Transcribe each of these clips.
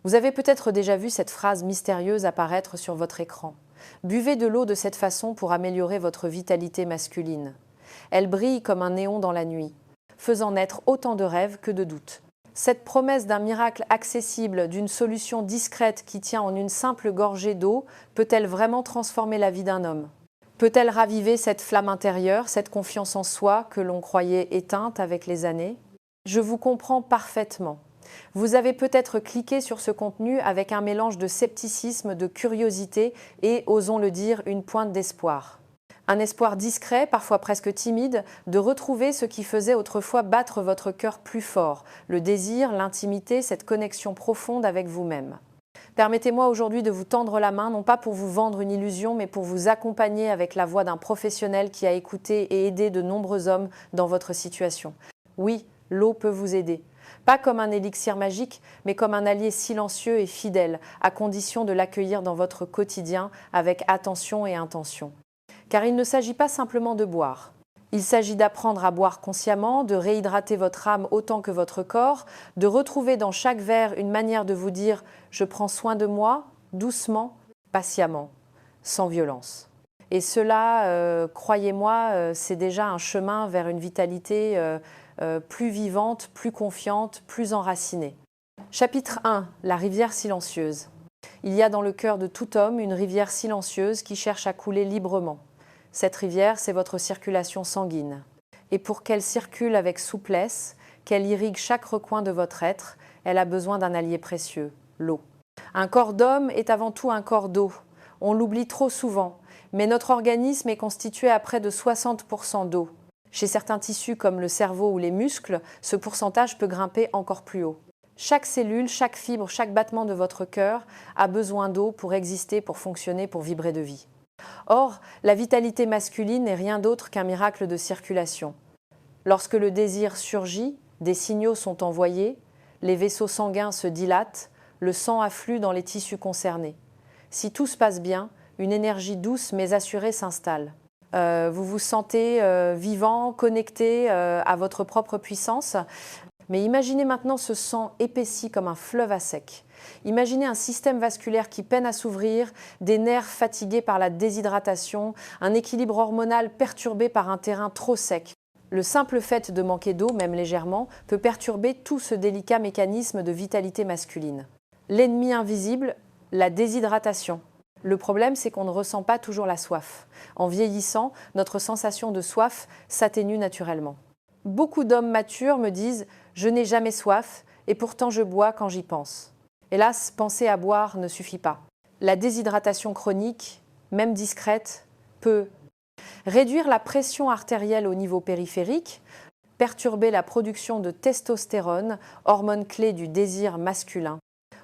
Vous avez peut-être déjà vu cette phrase mystérieuse apparaître sur votre écran. Buvez de l'eau de cette façon pour améliorer votre vitalité masculine. Elle brille comme un néon dans la nuit, faisant naître autant de rêves que de doutes. Cette promesse d'un miracle accessible, d'une solution discrète qui tient en une simple gorgée d'eau, peut-elle vraiment transformer la vie d'un homme? Peut-elle raviver cette flamme intérieure, cette confiance en soi que l'on croyait éteinte avec les années? Je vous comprends parfaitement. Vous avez peut-être cliqué sur ce contenu avec un mélange de scepticisme, de curiosité et, osons le dire, une pointe d'espoir. Un espoir discret, parfois presque timide, de retrouver ce qui faisait autrefois battre votre cœur plus fort, le désir, l'intimité, cette connexion profonde avec vous-même. Permettez-moi aujourd'hui de vous tendre la main, non pas pour vous vendre une illusion, mais pour vous accompagner avec la voix d'un professionnel qui a écouté et aidé de nombreux hommes dans votre situation. Oui, l'eau peut vous aider. Pas comme un élixir magique, mais comme un allié silencieux et fidèle, à condition de l'accueillir dans votre quotidien avec attention et intention. Car il ne s'agit pas simplement de boire. Il s'agit d'apprendre à boire consciemment, de réhydrater votre âme autant que votre corps, de retrouver dans chaque verre une manière de vous dire « je prends soin de moi », doucement, patiemment, sans violence. Et cela, croyez-moi, c'est déjà un chemin vers une vitalité plus vivante, plus confiante, plus enracinée. Chapitre 1. La rivière silencieuse. Il y a dans le cœur de tout homme une rivière silencieuse qui cherche à couler librement. Cette rivière, c'est votre circulation sanguine. Et pour qu'elle circule avec souplesse, qu'elle irrigue chaque recoin de votre être, elle a besoin d'un allié précieux, l'eau. Un corps d'homme est avant tout un corps d'eau. On l'oublie trop souvent, mais notre organisme est constitué à près de 60% d'eau. Chez certains tissus comme le cerveau ou les muscles, ce pourcentage peut grimper encore plus haut. Chaque cellule, chaque fibre, chaque battement de votre cœur a besoin d'eau pour exister, pour fonctionner, pour vibrer de vie. Or, la vitalité masculine n'est rien d'autre qu'un miracle de circulation. Lorsque le désir surgit, des signaux sont envoyés, les vaisseaux sanguins se dilatent, le sang afflue dans les tissus concernés. Si tout se passe bien, une énergie douce mais assurée s'installe. Vous vous sentez vivant, connecté à votre propre puissance. Mais imaginez maintenant ce sang épaissi comme un fleuve à sec. Imaginez un système vasculaire qui peine à s'ouvrir, des nerfs fatigués par la déshydratation, un équilibre hormonal perturbé par un terrain trop sec. Le simple fait de manquer d'eau, même légèrement, peut perturber tout ce délicat mécanisme de vitalité masculine. L'ennemi invisible, la déshydratation. Le problème, c'est qu'on ne ressent pas toujours la soif. En vieillissant, notre sensation de soif s'atténue naturellement. Beaucoup d'hommes matures me disent « je n'ai jamais soif et pourtant je bois quand j'y pense ». Hélas, penser à boire ne suffit pas. La déshydratation chronique, même discrète, peut réduire la pression artérielle au niveau périphérique, perturber la production de testostérone, hormone clé du désir masculin,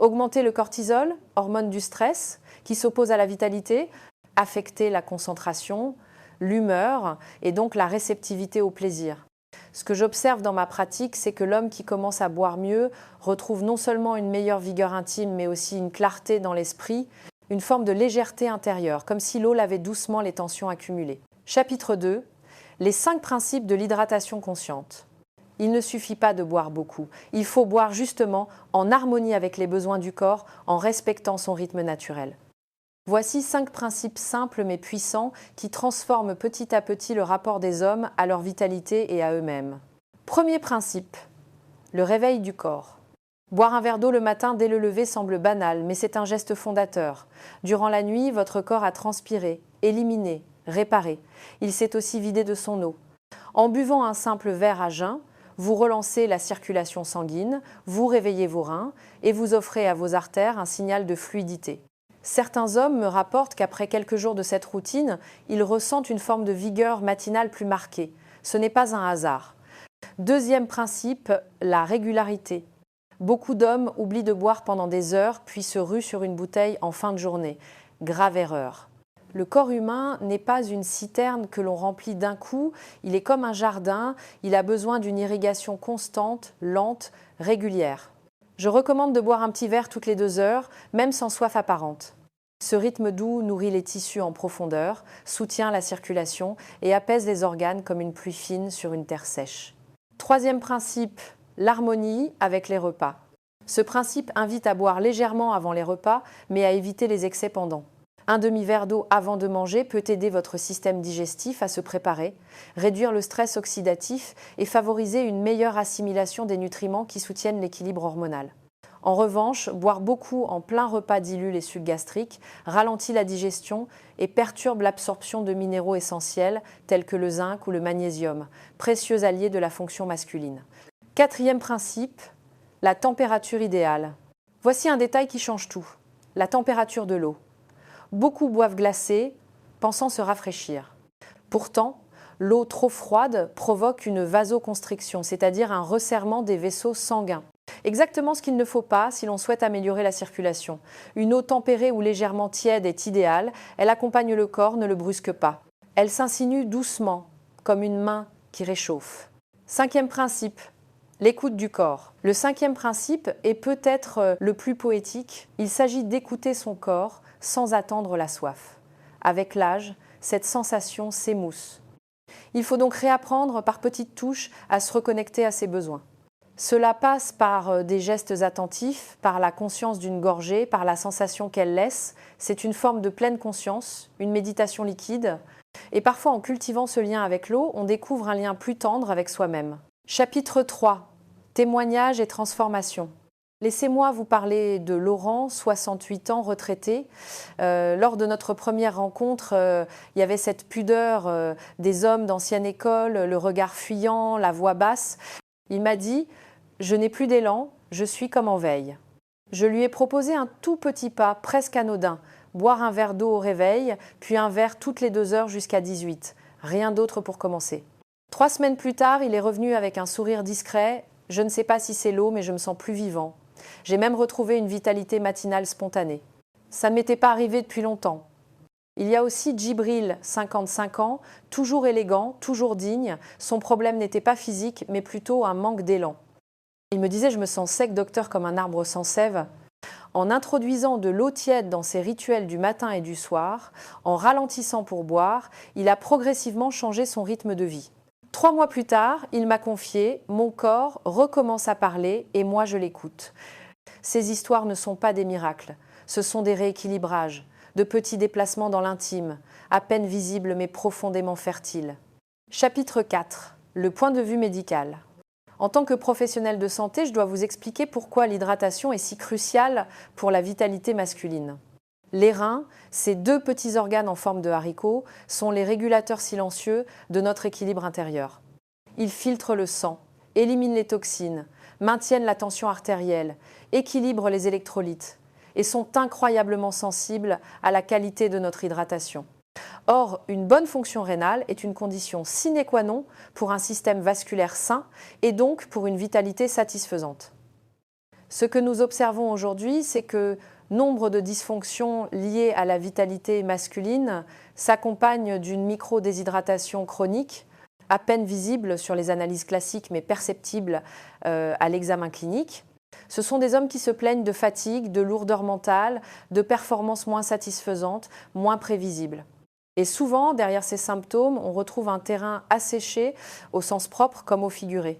augmenter le cortisol, hormone du stress, qui s'oppose à la vitalité, affecter la concentration, l'humeur et donc la réceptivité au plaisir. Ce que j'observe dans ma pratique, c'est que l'homme qui commence à boire mieux retrouve non seulement une meilleure vigueur intime, mais aussi une clarté dans l'esprit, une forme de légèreté intérieure, comme si l'eau lavait doucement les tensions accumulées. Chapitre 2. Les 5 principes de l'hydratation consciente. Il ne suffit pas de boire beaucoup. Il faut boire justement en harmonie avec les besoins du corps, en respectant son rythme naturel. Voici 5 principes simples mais puissants qui transforment petit à petit le rapport des hommes à leur vitalité et à eux-mêmes. Premier principe, le réveil du corps. Boire un verre d'eau le matin dès le lever semble banal, mais c'est un geste fondateur. Durant la nuit, votre corps a transpiré, éliminé, réparé. Il s'est aussi vidé de son eau. En buvant un simple verre à jeun, vous relancez la circulation sanguine, vous réveillez vos reins et vous offrez à vos artères un signal de fluidité. Certains hommes me rapportent qu'après quelques jours de cette routine, ils ressentent une forme de vigueur matinale plus marquée. Ce n'est pas un hasard. Deuxième principe, la régularité. Beaucoup d'hommes oublient de boire pendant des heures, puis se ruent sur une bouteille en fin de journée. Grave erreur. Le corps humain n'est pas une citerne que l'on remplit d'un coup, il est comme un jardin, il a besoin d'une irrigation constante, lente, régulière. Je recommande de boire un petit verre toutes les 2 heures, même sans soif apparente. Ce rythme doux nourrit les tissus en profondeur, soutient la circulation et apaise les organes comme une pluie fine sur une terre sèche. Troisième principe, l'harmonie avec les repas. Ce principe invite à boire légèrement avant les repas, mais à éviter les excès pendant. Un demi-verre d'eau avant de manger peut aider votre système digestif à se préparer, réduire le stress oxydatif et favoriser une meilleure assimilation des nutriments qui soutiennent l'équilibre hormonal. En revanche, boire beaucoup en plein repas dilue les sucs gastriques, ralentit la digestion et perturbe l'absorption de minéraux essentiels tels que le zinc ou le magnésium, précieux alliés de la fonction masculine. Quatrième principe, la température idéale. Voici un détail qui change tout, la température de l'eau. Beaucoup boivent glacé, pensant se rafraîchir. Pourtant, l'eau trop froide provoque une vasoconstriction, c'est-à-dire un resserrement des vaisseaux sanguins. Exactement ce qu'il ne faut pas si l'on souhaite améliorer la circulation. Une eau tempérée ou légèrement tiède est idéale, elle accompagne le corps, ne le brusque pas. Elle s'insinue doucement, comme une main qui réchauffe. Cinquième principe, l'écoute du corps. Le cinquième principe est peut-être le plus poétique. Il s'agit d'écouter son corps sans attendre la soif. Avec l'âge, cette sensation s'émousse. Il faut donc réapprendre par petites touches à se reconnecter à ses besoins. Cela passe par des gestes attentifs, par la conscience d'une gorgée, par la sensation qu'elle laisse. C'est une forme de pleine conscience, une méditation liquide. Et parfois, en cultivant ce lien avec l'eau, on découvre un lien plus tendre avec soi-même. Chapitre 3. Témoignages et transformation. Laissez-moi vous parler de Laurent, 68 ans, retraité. Lors de notre première rencontre, il y avait cette pudeur des hommes d'ancienne école, le regard fuyant, la voix basse. Il m'a dit « Je n'ai plus d'élan, je suis comme en veille ». Je lui ai proposé un tout petit pas, presque anodin, boire un verre d'eau au réveil, puis un verre toutes les 2 heures jusqu'à 18. Rien d'autre pour commencer. 3 semaines plus tard, il est revenu avec un sourire discret. « Je ne sais pas si c'est l'eau, mais je me sens plus vivant. J'ai même retrouvé une vitalité matinale spontanée. Ça ne m'était pas arrivé depuis longtemps. » Il y a aussi Djibril, 55 ans, toujours élégant, toujours digne. Son problème n'était pas physique, mais plutôt un manque d'élan. Il me disait « Je me sens sec, docteur, comme un arbre sans sève ». En introduisant de l'eau tiède dans ses rituels du matin et du soir, en ralentissant pour boire, il a progressivement changé son rythme de vie. 3 mois plus tard, il m'a confié « Mon corps recommence à parler et moi je l'écoute ». Ces histoires ne sont pas des miracles, ce sont des rééquilibrages, de petits déplacements dans l'intime, à peine visibles mais profondément fertiles. Chapitre 4. Le point de vue médical. En tant que professionnel de santé, je dois vous expliquer pourquoi l'hydratation est si cruciale pour la vitalité masculine. Les reins, ces 2 petits organes en forme de haricot, sont les régulateurs silencieux de notre équilibre intérieur. Ils filtrent le sang, éliminent les toxines, maintiennent la tension artérielle, équilibrent les électrolytes et sont incroyablement sensibles à la qualité de notre hydratation. Or, une bonne fonction rénale est une condition sine qua non pour un système vasculaire sain et donc pour une vitalité satisfaisante. Ce que nous observons aujourd'hui, c'est que nombre de dysfonctions liées à la vitalité masculine s'accompagnent d'une microdéshydratation chronique, à peine visible sur les analyses classiques mais perceptible à l'examen clinique. Ce sont des hommes qui se plaignent de fatigue, de lourdeur mentale, de performances moins satisfaisantes, moins prévisibles. Et souvent, derrière ces symptômes, on retrouve un terrain asséché au sens propre comme au figuré.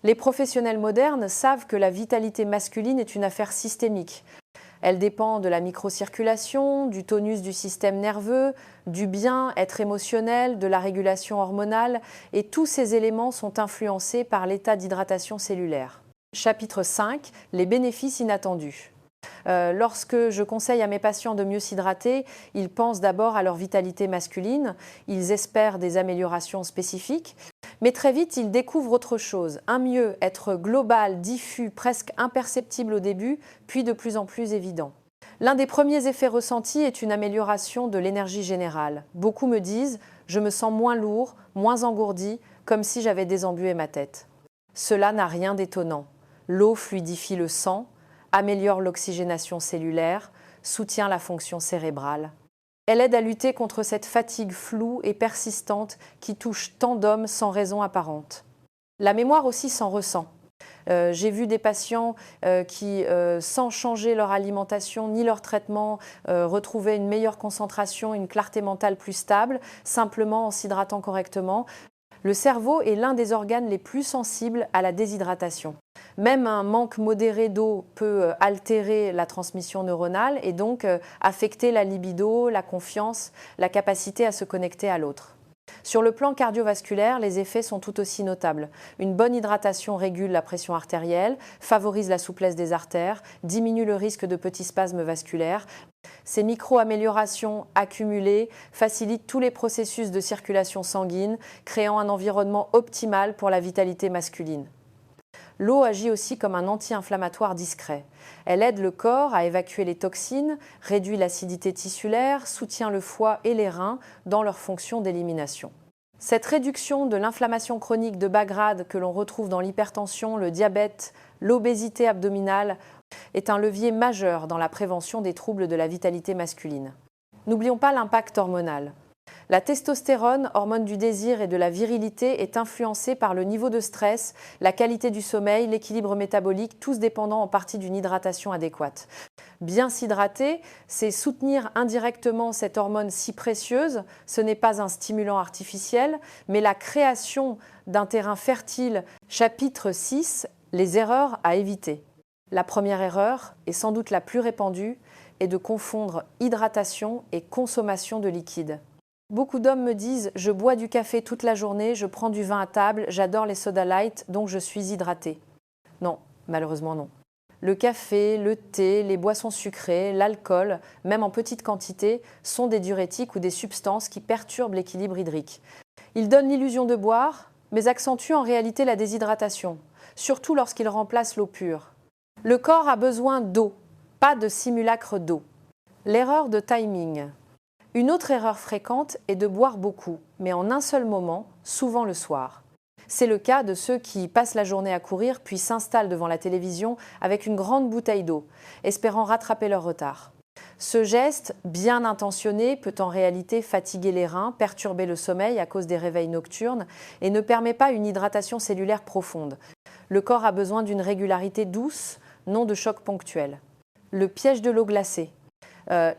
Les professionnels modernes savent que la vitalité masculine est une affaire systémique. Elle dépend de la microcirculation, du tonus du système nerveux, du bien-être émotionnel, de la régulation hormonale, et tous ces éléments sont influencés par l'état d'hydratation cellulaire. Chapitre 5. Les bénéfices inattendus. Lorsque je conseille à mes patients de mieux s'hydrater, ils pensent d'abord à leur vitalité masculine, ils espèrent des améliorations spécifiques, mais très vite ils découvrent autre chose, un mieux-être global, diffus, presque imperceptible au début, puis de plus en plus évident. L'un des premiers effets ressentis est une amélioration de l'énergie générale. Beaucoup me disent « je me sens moins lourd, moins engourdi, comme si j'avais désembué ma tête ». Cela n'a rien d'étonnant. L'eau fluidifie le sang, améliore l'oxygénation cellulaire, soutient la fonction cérébrale. Elle aide à lutter contre cette fatigue floue et persistante qui touche tant d'hommes sans raison apparente. La mémoire aussi s'en ressent. J'ai vu des patients qui, sans changer leur alimentation ni leur traitement, retrouvaient une meilleure concentration, une clarté mentale plus stable, simplement en s'hydratant correctement. Le cerveau est l'un des organes les plus sensibles à la déshydratation. Même un manque modéré d'eau peut altérer la transmission neuronale et donc affecter la libido, la confiance, la capacité à se connecter à l'autre. Sur le plan cardiovasculaire, les effets sont tout aussi notables. Une bonne hydratation régule la pression artérielle, favorise la souplesse des artères, diminue le risque de petits spasmes vasculaires. Ces micro-améliorations accumulées facilitent tous les processus de circulation sanguine, créant un environnement optimal pour la vitalité masculine. L'eau agit aussi comme un anti-inflammatoire discret. Elle aide le corps à évacuer les toxines, réduit l'acidité tissulaire, soutient le foie et les reins dans leur fonction d'élimination. Cette réduction de l'inflammation chronique de bas grade que l'on retrouve dans l'hypertension, le diabète, l'obésité abdominale est un levier majeur dans la prévention des troubles de la vitalité masculine. N'oublions pas l'impact hormonal. La testostérone, hormone du désir et de la virilité, est influencée par le niveau de stress, la qualité du sommeil, l'équilibre métabolique, tous dépendant en partie d'une hydratation adéquate. Bien s'hydrater, c'est soutenir indirectement cette hormone si précieuse. Ce n'est pas un stimulant artificiel, mais la création d'un terrain fertile. Chapitre 6, les erreurs à éviter. La première erreur, et sans doute la plus répandue, est de confondre hydratation et consommation de liquide. Beaucoup d'hommes me disent « je bois du café toute la journée, je prends du vin à table, j'adore les soda light, donc je suis hydraté ». Non, malheureusement non. Le café, le thé, les boissons sucrées, l'alcool, même en petite quantité, sont des diurétiques ou des substances qui perturbent l'équilibre hydrique. Ils donnent l'illusion de boire, mais accentuent en réalité la déshydratation, surtout lorsqu'ils remplacent l'eau pure. Le corps a besoin d'eau, pas de simulacre d'eau. L'erreur de timing. Une autre erreur fréquente est de boire beaucoup, mais en un seul moment, souvent le soir. C'est le cas de ceux qui passent la journée à courir puis s'installent devant la télévision avec une grande bouteille d'eau, espérant rattraper leur retard. Ce geste, bien intentionné, peut en réalité fatiguer les reins, perturber le sommeil à cause des réveils nocturnes et ne permet pas une hydratation cellulaire profonde. Le corps a besoin d'une régularité douce, non de chocs ponctuels. Le piège de l'eau glacée.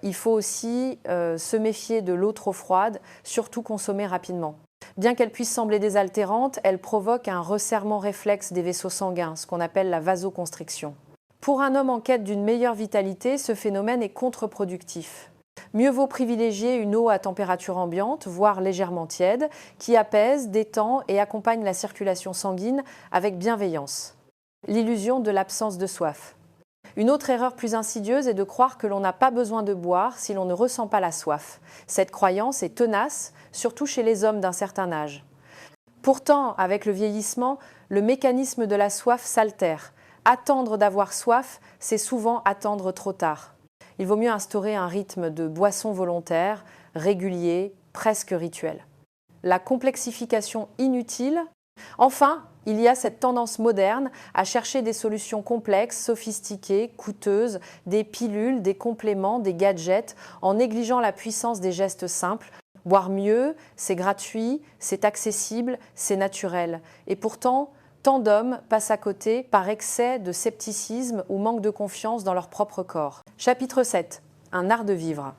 Il faut aussi se méfier de l'eau trop froide, surtout consommée rapidement. Bien qu'elle puisse sembler désaltérante, elle provoque un resserrement réflexe des vaisseaux sanguins, ce qu'on appelle la vasoconstriction. Pour un homme en quête d'une meilleure vitalité, ce phénomène est contre-productif. Mieux vaut privilégier une eau à température ambiante, voire légèrement tiède, qui apaise, détend et accompagne la circulation sanguine avec bienveillance. L'illusion de l'absence de soif. Une autre erreur plus insidieuse est de croire que l'on n'a pas besoin de boire si l'on ne ressent pas la soif. Cette croyance est tenace, surtout chez les hommes d'un certain âge. Pourtant, avec le vieillissement, le mécanisme de la soif s'altère. Attendre d'avoir soif, c'est souvent attendre trop tard. Il vaut mieux instaurer un rythme de boisson volontaire, régulier, presque rituel. La complexification inutile. Enfin, il y a cette tendance moderne à chercher des solutions complexes, sophistiquées, coûteuses, des pilules, des compléments, des gadgets, en négligeant la puissance des gestes simples. Boire mieux, c'est gratuit, c'est accessible, c'est naturel. Et pourtant, tant d'hommes passent à côté par excès de scepticisme ou manque de confiance dans leur propre corps. Chapitre 7. Un art de vivre.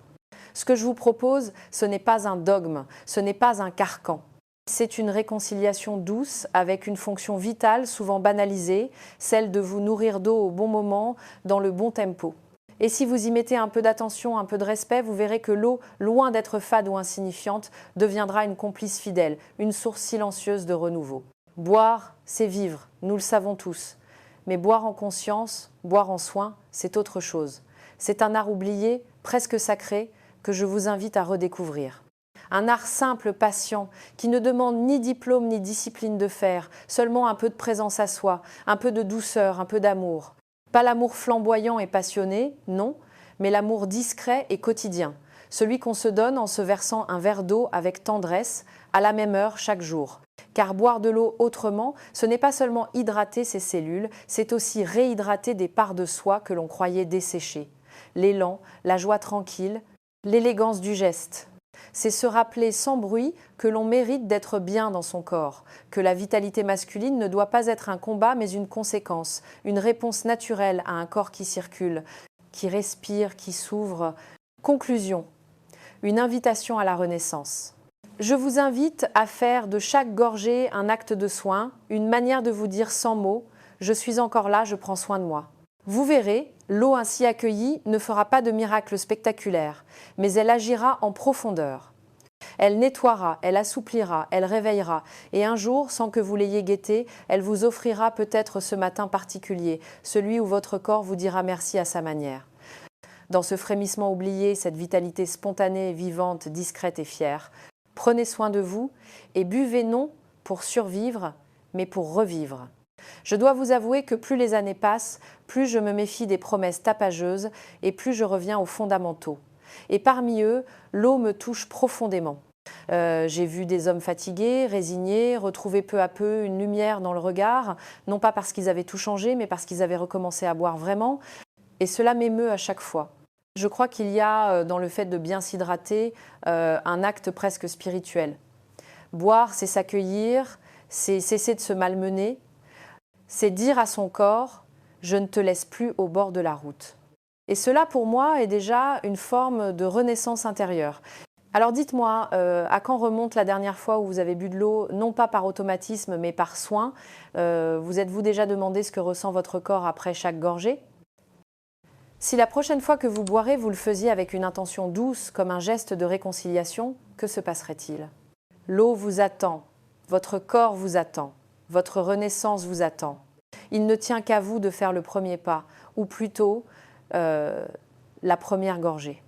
Ce que je vous propose, ce n'est pas un dogme, ce n'est pas un carcan. C'est une réconciliation douce avec une fonction vitale souvent banalisée, celle de vous nourrir d'eau au bon moment, dans le bon tempo. Et si vous y mettez un peu d'attention, un peu de respect, vous verrez que l'eau, loin d'être fade ou insignifiante, deviendra une complice fidèle, une source silencieuse de renouveau. Boire, c'est vivre, nous le savons tous. Mais boire en conscience, boire en soin, c'est autre chose. C'est un art oublié, presque sacré, que je vous invite à redécouvrir. Un art simple, patient, qui ne demande ni diplôme ni discipline de faire, seulement un peu de présence à soi, un peu de douceur, un peu d'amour. Pas l'amour flamboyant et passionné, non, mais l'amour discret et quotidien. Celui qu'on se donne en se versant un verre d'eau avec tendresse, à la même heure chaque jour. Car boire de l'eau autrement, ce n'est pas seulement hydrater ses cellules, c'est aussi réhydrater des parts de soi que l'on croyait desséchées. L'élan, la joie tranquille, l'élégance du geste. C'est se rappeler sans bruit que l'on mérite d'être bien dans son corps, que la vitalité masculine ne doit pas être un combat mais une conséquence, une réponse naturelle à un corps qui circule, qui respire, qui s'ouvre. Conclusion, une invitation à la renaissance. Je vous invite à faire de chaque gorgée un acte de soin, une manière de vous dire sans mots Je suis encore là, je prends soin de moi. Vous verrez, l'eau ainsi accueillie ne fera pas de miracle spectaculaire, mais elle agira en profondeur. Elle nettoiera, elle assouplira, elle réveillera, et un jour, sans que vous l'ayez guetté, elle vous offrira peut-être ce matin particulier, celui où votre corps vous dira merci à sa manière. Dans ce frémissement oublié, cette vitalité spontanée, vivante, discrète et fière, prenez soin de vous et buvez non pour survivre, mais pour revivre. Je dois vous avouer que plus les années passent, plus je me méfie des promesses tapageuses et plus je reviens aux fondamentaux. Et parmi eux, l'eau me touche profondément. J'ai vu des hommes fatigués, résignés, retrouver peu à peu une lumière dans le regard, non pas parce qu'ils avaient tout changé, mais parce qu'ils avaient recommencé à boire vraiment. Et cela m'émeut à chaque fois. Je crois qu'il y a dans le fait de bien s'hydrater un acte presque spirituel. Boire, c'est s'accueillir, c'est cesser de se malmener, c'est dire à son corps « je ne te laisse plus au bord de la route ». Et cela, pour moi, est déjà une forme de renaissance intérieure. Alors dites-moi, à quand remonte la dernière fois où vous avez bu de l'eau, non pas par automatisme, mais par soin? Vous êtes-vous déjà demandé ce que ressent votre corps après chaque gorgée? Si la prochaine fois que vous boirez, vous le faisiez avec une intention douce, comme un geste de réconciliation, que se passerait-il? L'eau vous attend, votre corps vous attend, votre renaissance vous attend. Il ne tient qu'à vous de faire le premier pas, ou plutôt la première gorgée.